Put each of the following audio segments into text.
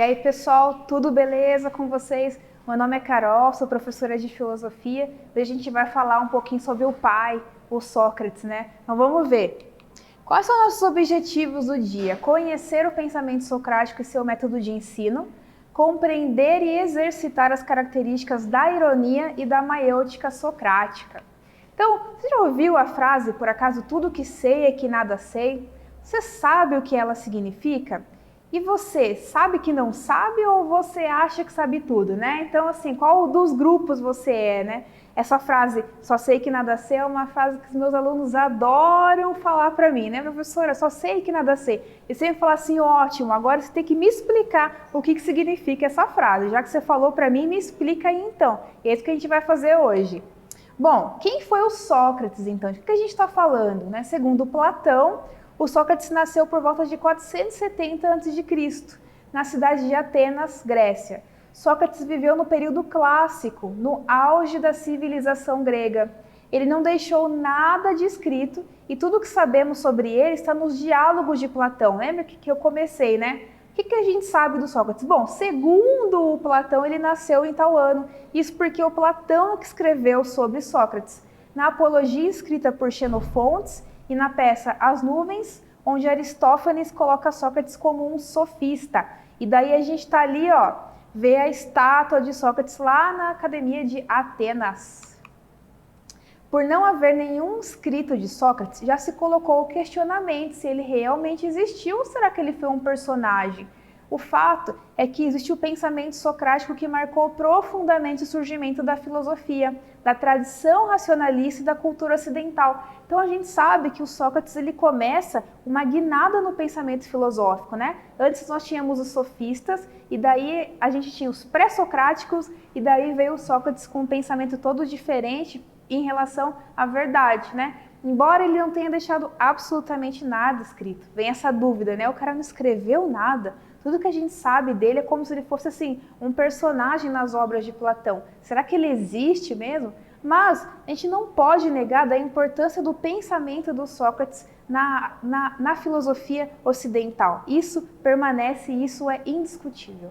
E aí, pessoal, tudo beleza com vocês? Meu nome é Carol, sou professora de filosofia e a gente vai falar um pouquinho sobre o pai, o Sócrates, né? Então vamos ver. Quais são nossos objetivos do dia? Conhecer o pensamento socrático e seu método de ensino, compreender e exercitar as características da ironia e da maiêutica socrática. Então, você já ouviu a frase, por acaso tudo que sei é que nada sei? Você sabe o que ela significa? E você sabe que não sabe ou você acha que sabe tudo, né? Então, assim, qual dos grupos você é, né? Essa frase, só sei que nada sei, é uma frase que os meus alunos adoram falar para mim, né? Professora, só sei que nada sei. E sempre falar assim, ótimo, agora você tem que me explicar o que significa essa frase. Já que você falou para mim, me explica aí então. E é isso que a gente vai fazer hoje. Bom, quem foi o Sócrates, então? De que a gente está falando, né? Segundo Platão, o Sócrates nasceu por volta de 470 a.C., na cidade de Atenas, Grécia. Sócrates viveu no período clássico, no auge da civilização grega. Ele não deixou nada de escrito e tudo que sabemos sobre ele está nos diálogos de Platão. Lembra que eu comecei, né? O que a gente sabe do Sócrates? Bom, segundo o Platão, ele nasceu em tal ano. Isso porque o Platão é que escreveu sobre Sócrates. Na Apologia, escrita por Xenofontes, e na peça As Nuvens, onde Aristófanes coloca Sócrates como um sofista. E daí a gente está ali, ó, vê a estátua de Sócrates lá na Academia de Atenas. Por não haver nenhum escrito de Sócrates, já se colocou o questionamento se ele realmente existiu ou será que ele foi um personagem. O fato é que existe o pensamento socrático que marcou profundamente o surgimento da filosofia, da tradição racionalista e da cultura ocidental. Então a gente sabe que o Sócrates ele começa uma guinada no pensamento filosófico, né? Antes nós tínhamos os sofistas e daí a gente tinha os pré-socráticos e daí veio o Sócrates com um pensamento todo diferente em relação à verdade, né? Embora ele não tenha deixado absolutamente nada escrito. Vem essa dúvida, né? O cara não escreveu nada. Tudo que a gente sabe dele é como se ele fosse assim, um personagem nas obras de Platão. Será que ele existe mesmo? Mas a gente não pode negar da importância do pensamento do Sócrates na filosofia ocidental. Isso permanece e isso é indiscutível.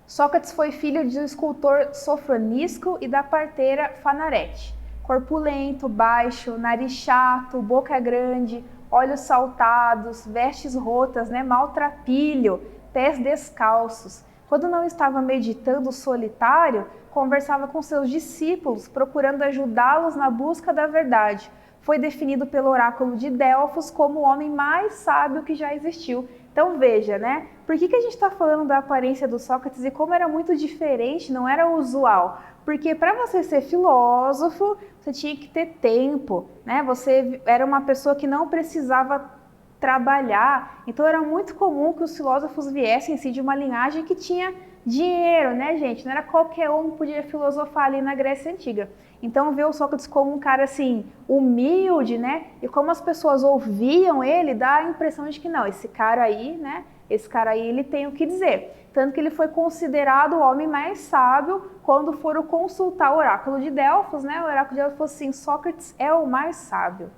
Sócrates foi filho do escultor Sofronisco e da parteira Fanarete. Corpulento, baixo, nariz chato, boca grande, olhos saltados, vestes rotas, né, maltrapilho, pés descalços. Quando não estava meditando solitário, conversava com seus discípulos, procurando ajudá-los na busca da verdade. Foi definido pelo oráculo de Delfos como o homem mais sábio que já existiu. Então veja, né? Por que a gente está falando da aparência do Sócrates e como era muito diferente, não era usual? Porque para você ser filósofo, você tinha que ter tempo, né? Você era uma pessoa que não precisava trabalhar, então era muito comum que os filósofos viessem assim, de uma linhagem que tinha dinheiro, né, gente? Não era qualquer um que podia filosofar ali na Grécia Antiga. Então, ver o Sócrates como um cara, assim, humilde, né? E como as pessoas ouviam ele, dá a impressão de que não, esse cara aí, né? Esse cara aí, ele tem o que dizer. Tanto que ele foi considerado o homem mais sábio quando foram consultar o oráculo de Delfos, né? O oráculo de Delfos falou assim, Sócrates é o mais sábio.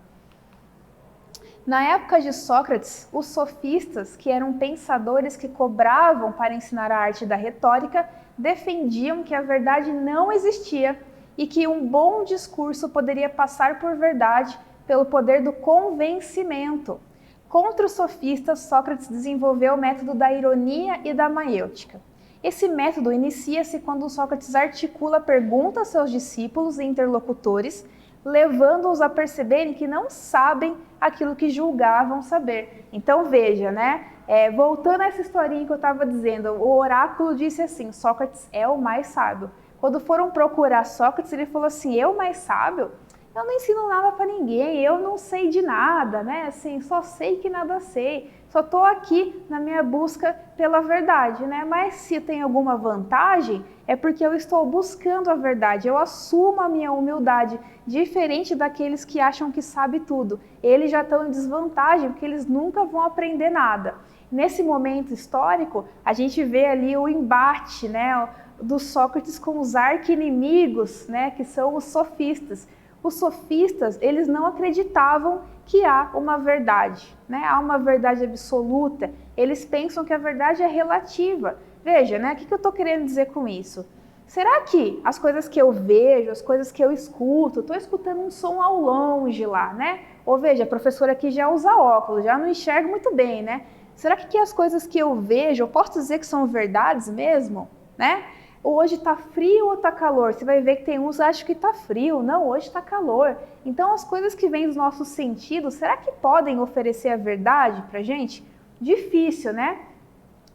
Na época de Sócrates, os sofistas, que eram pensadores que cobravam para ensinar a arte da retórica, defendiam que a verdade não existia e que um bom discurso poderia passar por verdade pelo poder do convencimento. Contra os sofistas, Sócrates desenvolveu o método da ironia e da maiêutica. Esse método inicia-se quando Sócrates articula perguntas aos seus discípulos e interlocutores, levando-os a perceberem que não sabem aquilo que julgavam saber. Então veja, né? Voltando a essa historinha que eu estava dizendo, o oráculo disse assim, Sócrates é o mais sábio. Quando foram procurar Sócrates, ele falou assim, eu mais sábio? Eu não ensino nada para ninguém, eu não sei de nada, né? Assim, só sei que nada sei. Só estou aqui na minha busca pela verdade, né? Mas se tem alguma vantagem, é porque eu estou buscando a verdade, eu assumo a minha humildade, diferente daqueles que acham que sabe tudo. Eles já estão em desvantagem, porque eles nunca vão aprender nada. Nesse momento histórico, a gente vê ali o embate, né, do Sócrates com os arqui-inimigos, né, que são os sofistas. Os sofistas, eles não acreditavam que há uma verdade, né? Há uma verdade absoluta. Eles pensam que a verdade é relativa. Veja, né? O que eu estou querendo dizer com isso? Será que as coisas que eu vejo, as coisas que eu escuto, estou escutando um som ao longe lá, né? Ou veja, a professora aqui já usa óculos, já não enxerga muito bem, né? Será que as coisas que eu vejo, eu posso dizer que são verdades mesmo, né? Hoje está frio ou está calor? Você vai ver que tem uns que acham que está frio. Não, hoje está calor. Então, as coisas que vêm dos nossos sentidos, será que podem oferecer a verdade para a gente? Difícil, né?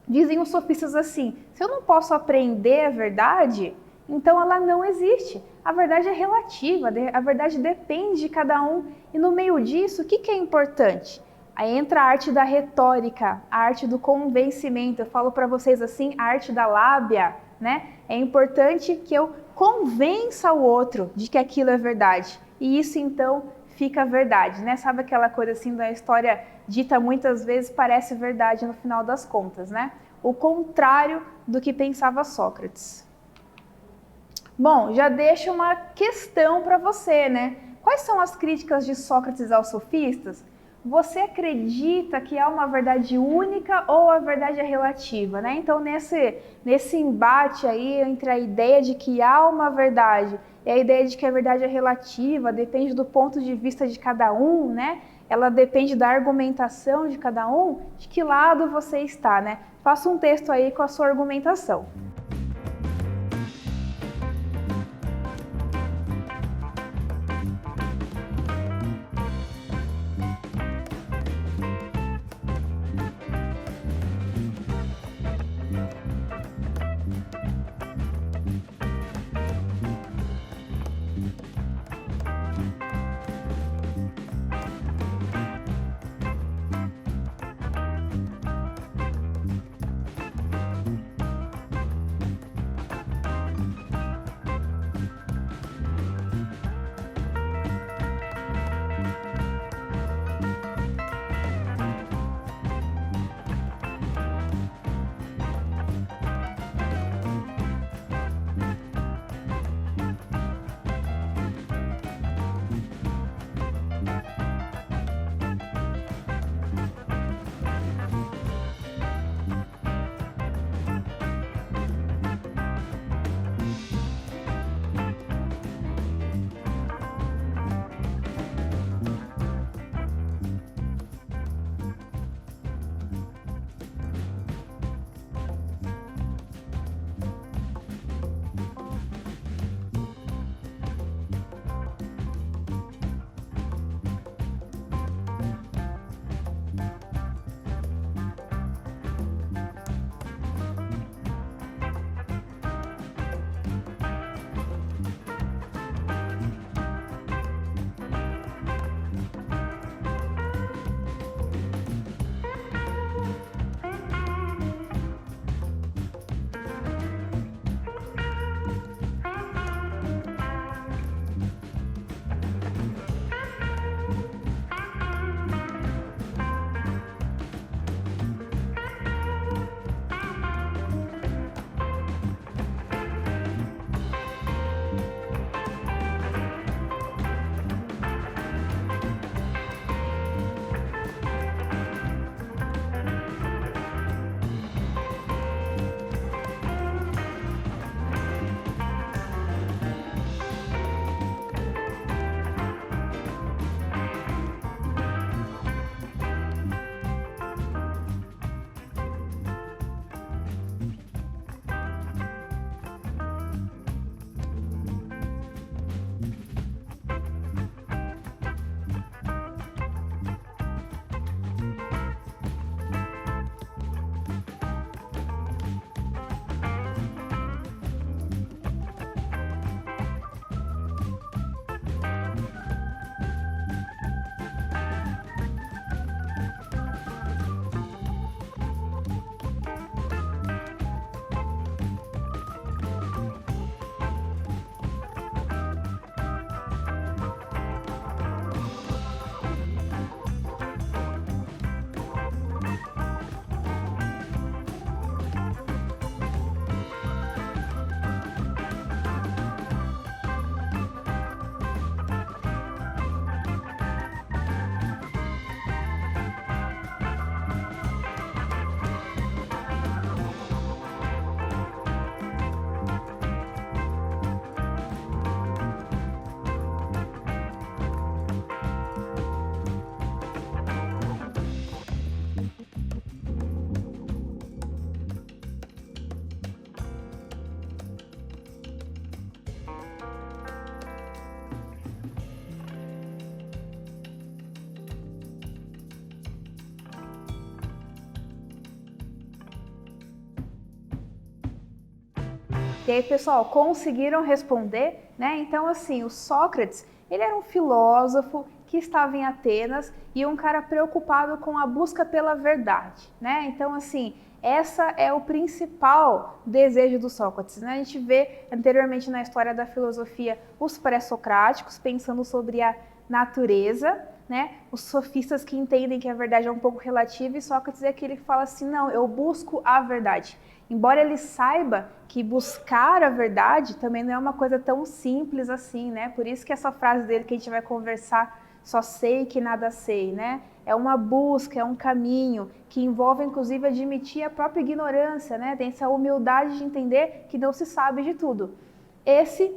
Dizem os sofistas assim, se eu não posso aprender a verdade, então ela não existe. A verdade é relativa, a verdade depende de cada um. E no meio disso, o que é importante? Aí entra a arte da retórica, a arte do convencimento. Eu falo para vocês assim, a arte da lábia, né? É importante que eu convença o outro de que aquilo é verdade. E isso então fica verdade, né? Sabe aquela coisa assim da história dita muitas vezes parece verdade no final das contas, né? O contrário do que pensava Sócrates. Bom, já deixo uma questão para você, né? Quais são as críticas de Sócrates aos sofistas? Você acredita que há uma verdade única ou a verdade é relativa, né? Então, nesse embate aí entre a ideia de que há uma verdade e a ideia de que a verdade é relativa, depende do ponto de vista de cada um, né? Ela depende da argumentação de cada um, de que lado você está, né? Faça um texto aí com a sua argumentação. E aí, pessoal, conseguiram responder, né? Então, assim, o Sócrates, ele era um filósofo que estava em Atenas e um cara preocupado com a busca pela verdade, né? Então, assim, essa é o principal desejo do Sócrates, né? A gente vê anteriormente na história da filosofia os pré-socráticos pensando sobre a natureza, né? Os sofistas que entendem que a verdade é um pouco relativa e Sócrates é aquele que fala assim, não, eu busco a verdade. Embora ele saiba que buscar a verdade também não é uma coisa tão simples assim, né? Por isso que essa frase dele que a gente vai conversar, só sei que nada sei, né? É uma busca, é um caminho que envolve inclusive admitir a própria ignorância, né? Tem essa humildade de entender que não se sabe de tudo. Esse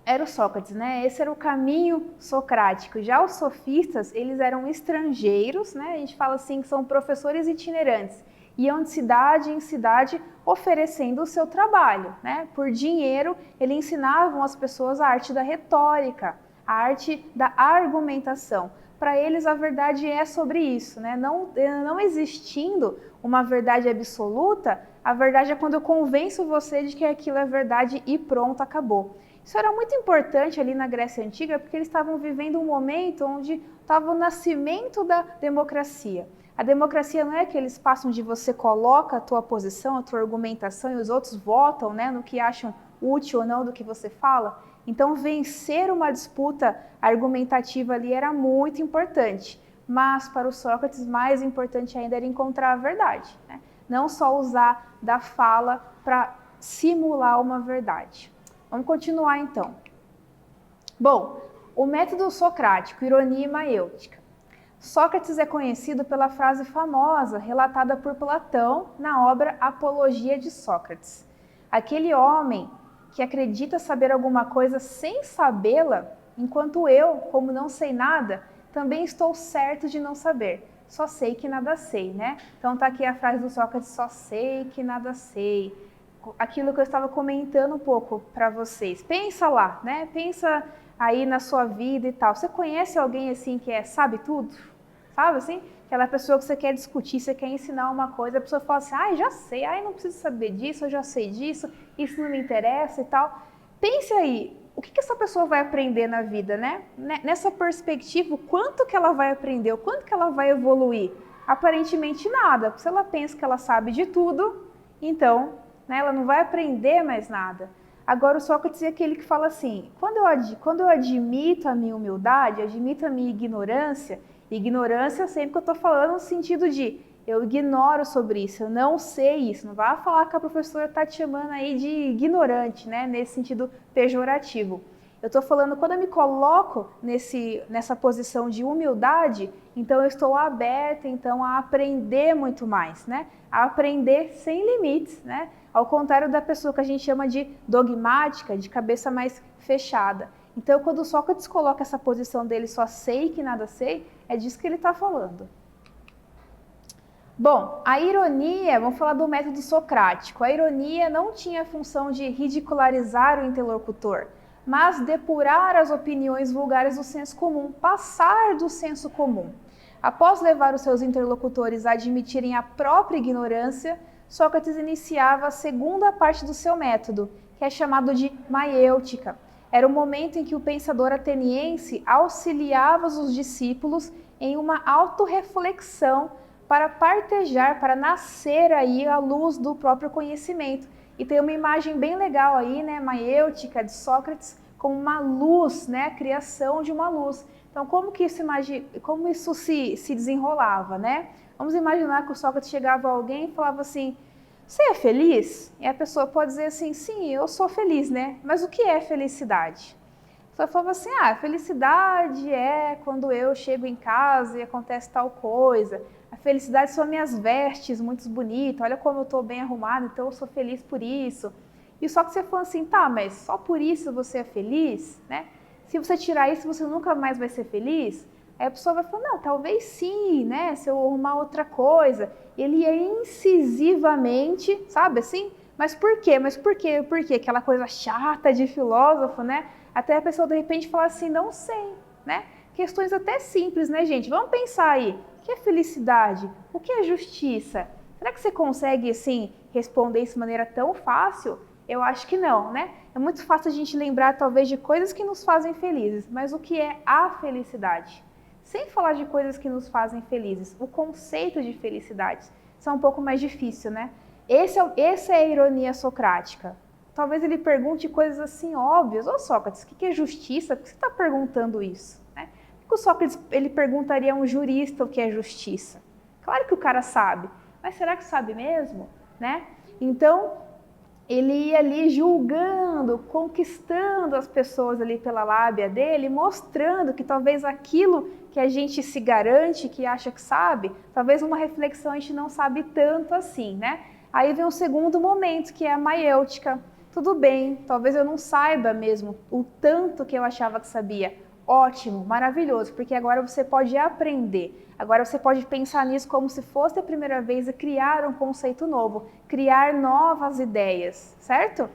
era o Sócrates, né? Esse era o caminho socrático. Já os sofistas, eles eram estrangeiros, né? A gente fala assim que são professores itinerantes. Iam de cidade em cidade oferecendo o seu trabalho, né? Por dinheiro, eles ensinavam as pessoas a arte da retórica, a arte da argumentação. Para eles, a verdade é sobre isso, né? Não existindo uma verdade absoluta, a verdade é quando eu convenço você de que aquilo é verdade e pronto, acabou. Isso era muito importante ali na Grécia Antiga, porque eles estavam vivendo um momento onde estava o nascimento da democracia. A democracia não é aquele espaço onde você coloca a tua posição, a tua argumentação e os outros votam, né, no que acham útil ou não do que você fala. Então, vencer uma disputa argumentativa ali era muito importante. Mas, para o Sócrates, mais importante ainda era encontrar a verdade, né? Não só usar da fala para simular uma verdade. Vamos continuar, então. Bom, o método socrático, ironia e maiêutica. Sócrates é conhecido pela frase famosa relatada por Platão na obra Apologia de Sócrates. Aquele homem que acredita saber alguma coisa sem sabê-la, enquanto eu, como não sei nada, também estou certo de não saber. Só sei que nada sei, né? Então tá aqui a frase do Sócrates, só sei que nada sei. Aquilo que eu estava comentando um pouco para vocês. Pensa lá, né? Pensa aí na sua vida e tal. Você conhece alguém assim que sabe tudo? Sabe assim? Aquela pessoa que você quer discutir, você quer ensinar uma coisa, a pessoa fala assim, ai, já sei, ai, não preciso saber disso, eu já sei disso, isso não me interessa e tal. Pense aí, o que essa pessoa vai aprender na vida, né? Nessa perspectiva, o quanto que ela vai aprender, o quanto que ela vai evoluir? Aparentemente nada, se ela pensa que ela sabe de tudo, então, né, ela não vai aprender mais nada. Agora o Sócrates é aquele que fala assim, quando eu admito a minha humildade, admito a minha ignorância sempre que eu estou falando no sentido de eu ignoro sobre isso, eu não sei isso. Não vai falar que a professora está te chamando aí de ignorante, né? Nesse sentido pejorativo. Eu estou falando, quando eu me coloco nessa posição de humildade, então eu estou aberta então, a aprender muito mais, né? A aprender sem limites, né? Ao contrário da pessoa que a gente chama de dogmática, de cabeça mais fechada. Então, quando o Sócrates coloca essa posição dele, só sei que nada sei, é disso que ele está falando. Bom, a ironia, vamos falar do método socrático. A ironia não tinha a função de ridicularizar o interlocutor, mas depurar as opiniões vulgares do senso comum, passar do senso comum. Após levar os seus interlocutores a admitirem a própria ignorância, Sócrates iniciava a segunda parte do seu método, que é chamado de maiêutica. Era o momento em que o pensador ateniense auxiliava os discípulos em uma autorreflexão para partejar, para nascer aí a luz do próprio conhecimento. E tem uma imagem bem legal aí, né, maiêutica de Sócrates como uma luz, né, a criação de uma luz. Então, como isso se desenrolava, né? Vamos imaginar que o Sócrates chegava a alguém e falava assim, você é feliz? E a pessoa pode dizer assim, sim, eu sou feliz, né? Mas o que é felicidade? A pessoa falava assim, felicidade é quando eu chego em casa e acontece tal coisa. A felicidade são minhas vestes muito bonitas, olha como eu estou bem arrumada, então eu sou feliz por isso. E só que você falou assim, tá, mas só por isso você é feliz, né? Se você tirar isso, você nunca mais vai ser feliz? Aí a pessoa vai falar, não, talvez sim, né? Se eu arrumar outra coisa. Ele ia incisivamente, sabe assim? Mas por quê? Mas por quê? Por quê? Aquela coisa chata de filósofo, né? Até a pessoa de repente falar assim, não sei, né? Questões até simples, né, gente? Vamos pensar aí. O que é felicidade? O que é justiça? Será que você consegue, assim, responder isso de maneira tão fácil? Eu acho que não, né? É muito fácil a gente lembrar talvez de coisas que nos fazem felizes, mas o que é a felicidade? Sem falar de coisas que nos fazem felizes, o conceito de felicidade, isso é um pouco mais difícil, né? Essa é a ironia socrática. Talvez ele pergunte coisas assim óbvias. Ô Sócrates, o que é justiça? Por que você está perguntando isso? Né? Por que o Sócrates ele perguntaria a um jurista o que é justiça? Claro que o cara sabe, mas será que sabe mesmo? Né? Então, ele ia ali julgando, conquistando as pessoas ali pela lábia dele, mostrando que talvez aquilo que a gente se garante, que acha que sabe, talvez uma reflexão a gente não sabe tanto assim, né? Aí vem o segundo momento, que é a maiêutica. Tudo bem, talvez eu não saiba mesmo o tanto que eu achava que sabia. Ótimo, maravilhoso, porque agora você pode aprender. Agora você pode pensar nisso como se fosse a primeira vez e criar um conceito novo, criar novas ideias, certo?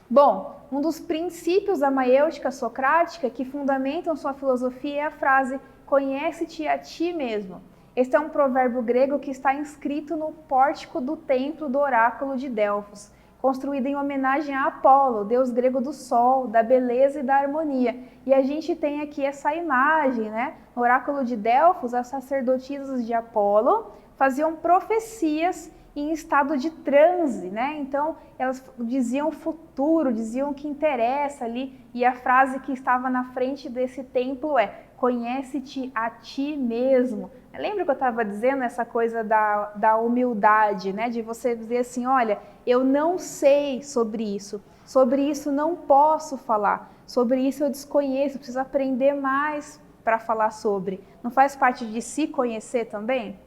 Bom, um dos princípios da maiêutica socrática que fundamentam sua filosofia é a frase "conhece-te a ti mesmo". Este é um provérbio grego que está inscrito no pórtico do templo do oráculo de Delfos, construído em homenagem a Apolo, deus grego do sol, da beleza e da harmonia. E a gente tem aqui essa imagem, né? No oráculo de Delfos, as sacerdotisas de Apolo faziam profecias em estado de transe, né? Então, elas diziam o futuro, diziam o que interessa ali, e a frase que estava na frente desse templo é: conhece-te a ti mesmo. Lembra que eu estava dizendo essa coisa da humildade, né? De você dizer assim, olha, eu não sei sobre isso não posso falar, sobre isso eu desconheço, preciso aprender mais para falar sobre. Não faz parte de se conhecer também?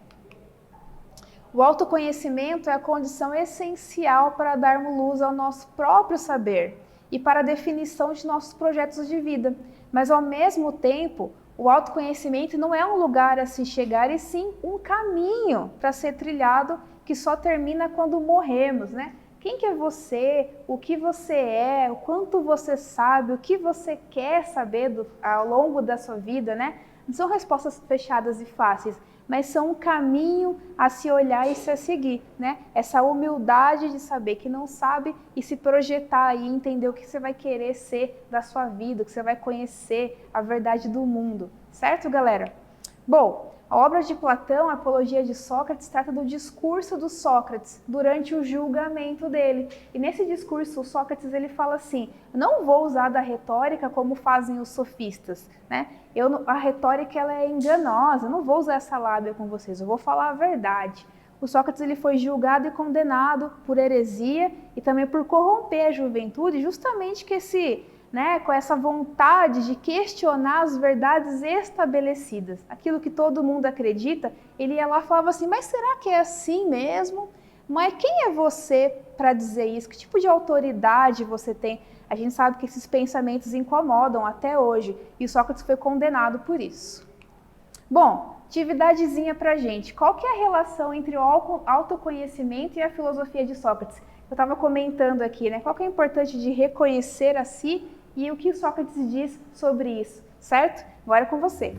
O autoconhecimento é a condição essencial para darmos luz ao nosso próprio saber e para a definição de nossos projetos de vida. Mas, ao mesmo tempo, o autoconhecimento não é um lugar a se chegar, e sim um caminho para ser trilhado que só termina quando morremos, né? Quem que é você? O que você é? O quanto você sabe? O que você quer saber ao longo da sua vida, né? Não são respostas fechadas e fáceis, mas são um caminho a se olhar e se seguir, né? Essa humildade de saber que não sabe e se projetar e entender o que você vai querer ser da sua vida, o que você vai conhecer, a verdade do mundo, certo, galera? Bom, a obra de Platão, a Apologia de Sócrates, trata do discurso do Sócrates durante o julgamento dele. E nesse discurso, o Sócrates ele fala assim: não vou usar da retórica como fazem os sofistas, né? A retórica ela é enganosa, eu não vou usar essa lábia com vocês, eu vou falar a verdade. O Sócrates ele foi julgado e condenado por heresia e também por corromper a juventude, justamente com essa vontade de questionar as verdades estabelecidas. Aquilo que todo mundo acredita, ele ia lá e falava assim, mas será que é assim mesmo? Mas quem é você para dizer isso? Que tipo de autoridade você tem? A gente sabe que esses pensamentos incomodam até hoje, e Sócrates foi condenado por isso. Bom, atividadezinha pra gente. Qual que é a relação entre o autoconhecimento e a filosofia de Sócrates? Eu estava comentando aqui, né? Qual que é o importante de reconhecer a si e o que Sócrates diz sobre isso, certo? Agora é com você.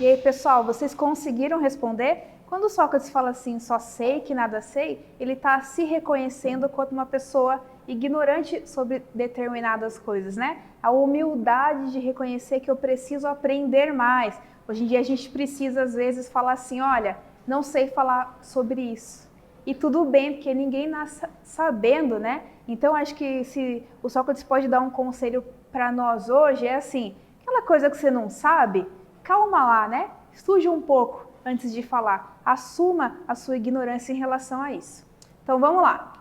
E aí, pessoal, vocês conseguiram responder? Quando Sócrates fala assim, só sei que nada sei, ele está se reconhecendo como uma pessoa ignorante sobre determinadas coisas, né? A humildade de reconhecer que eu preciso aprender mais. Hoje em dia a gente precisa, às vezes, falar assim, olha, não sei falar sobre isso. E tudo bem, porque ninguém nasce sabendo, né? Então, acho que se o Sócrates pode dar um conselho para nós hoje, é assim, aquela coisa que você não sabe, calma lá, né? Estude um pouco antes de falar. Assuma a sua ignorância em relação a isso. Então, vamos lá.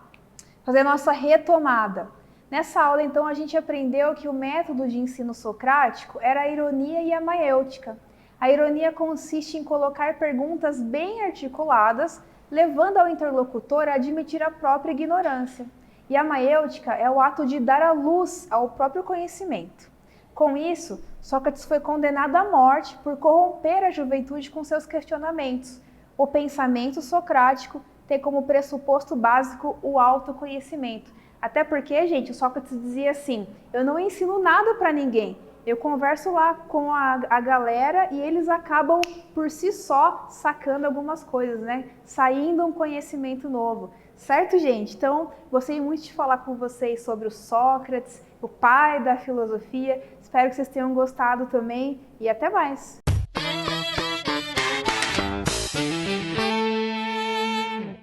Fazer a nossa retomada. Nessa aula, então, a gente aprendeu que o método de ensino socrático era a ironia e a maêutica. A ironia consiste em colocar perguntas bem articuladas, levando ao interlocutor a admitir a própria ignorância. E a maêutica é o ato de dar a luz ao próprio conhecimento. Com isso, Sócrates foi condenado à morte por corromper a juventude com seus questionamentos. O pensamento socrático tem como pressuposto básico o autoconhecimento. Até porque, gente, o Sócrates dizia assim, eu não ensino nada para ninguém. Eu converso lá com a galera e eles acabam por si só sacando algumas coisas, né? Saindo um conhecimento novo. Certo, gente? Então, gostei muito de falar com vocês sobre o Sócrates, o pai da filosofia. Espero que vocês tenham gostado também e até mais!